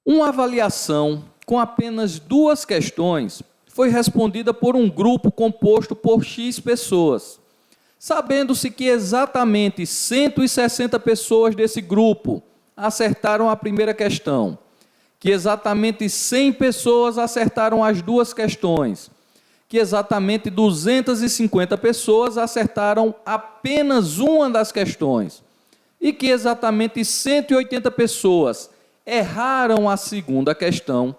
Uma avaliação com apenas 2 questões foi respondida por um grupo composto por X pessoas. Sabendo-se que exatamente 160 pessoas desse grupo acertaram a primeira questão, que exatamente 100 pessoas acertaram as 2 questões, que exatamente 250 pessoas acertaram apenas uma das questões, e que exatamente 180 pessoas erraram a segunda questão,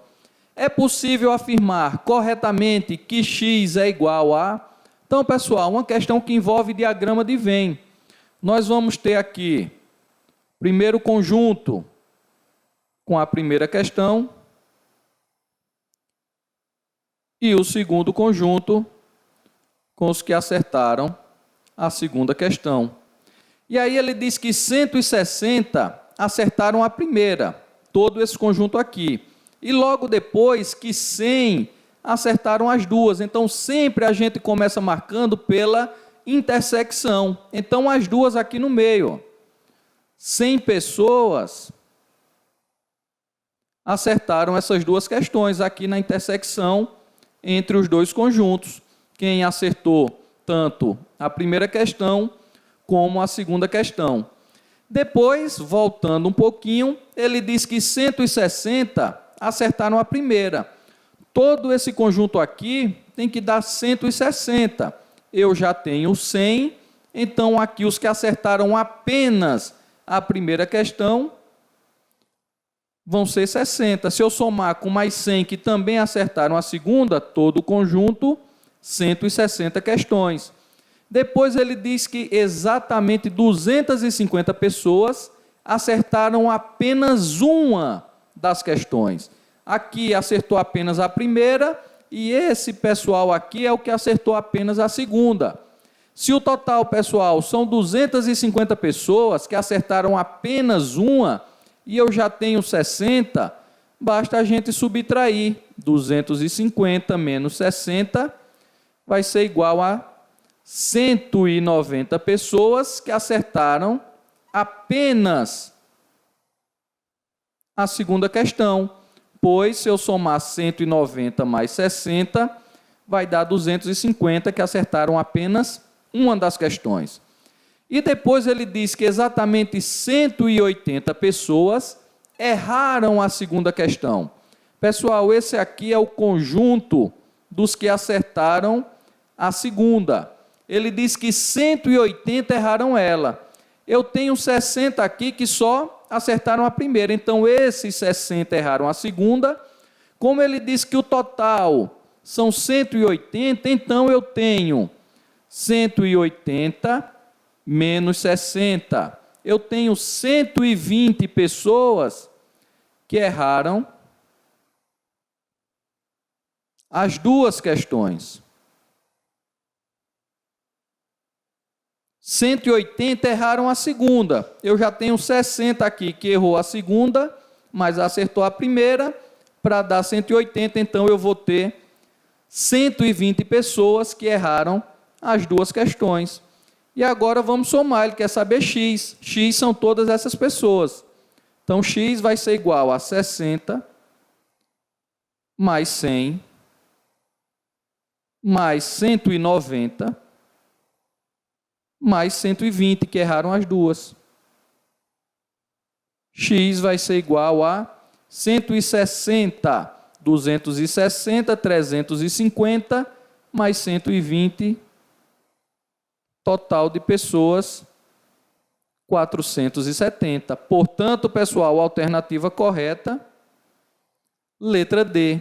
é possível afirmar corretamente que x é igual a... Então, pessoal, uma questão que envolve diagrama de Venn. Nós vamos ter aqui, primeiro conjunto com a primeira questão e o segundo conjunto com os que acertaram a segunda questão. E aí ele diz que 160 acertaram a primeira, todo esse conjunto aqui. E logo depois que 100 acertaram as 2. Então, sempre a gente começa marcando pela intersecção. Então, as 2 aqui no meio. 100 pessoas acertaram essas 2 questões aqui na intersecção entre os 2 conjuntos. Quem acertou tanto a primeira questão como a segunda questão. Depois, voltando um pouquinho, ele diz que 160 acertaram a primeira. Todo esse conjunto aqui tem que dar 160. Eu já tenho 100, então aqui os que acertaram apenas a primeira questão vão ser 60. Se eu somar com mais 100 que também acertaram a segunda, todo o conjunto, 160 questões. Depois ele diz que exatamente 250 pessoas acertaram apenas uma das questões. Aqui acertou apenas a primeira e esse pessoal aqui é o que acertou apenas a segunda. Se o total, pessoal, são 250 pessoas que acertaram apenas uma e eu já tenho 60, basta a gente subtrair 250 menos 60, vai ser igual a 190 pessoas que acertaram apenas a segunda questão, pois se eu somar 190 mais 60, vai dar 250 que acertaram apenas uma das questões. E depois ele diz que exatamente 180 pessoas erraram a segunda questão. Pessoal, esse aqui é o conjunto dos que acertaram a segunda. Ele diz que 180 erraram ela. Eu tenho 60 aqui que só acertaram a primeira. Então, esses 60 erraram a segunda. Como ele diz que o total são 180, então eu tenho 180 menos 60. Eu tenho 120 pessoas que erraram as 2 questões. 180 erraram a segunda. Eu já tenho 60 aqui que errou a segunda, mas acertou a primeira. Para dar 180, então eu vou ter 120 pessoas que erraram as 2 questões. E agora vamos somar, ele quer saber x. X são todas essas pessoas. Então, x vai ser igual a 60 mais 100 mais 190 mais 120, que erraram as 2. X vai ser igual a 160, 260, 350, mais 120, total de pessoas, 470. Portanto, pessoal, a alternativa correta, letra D.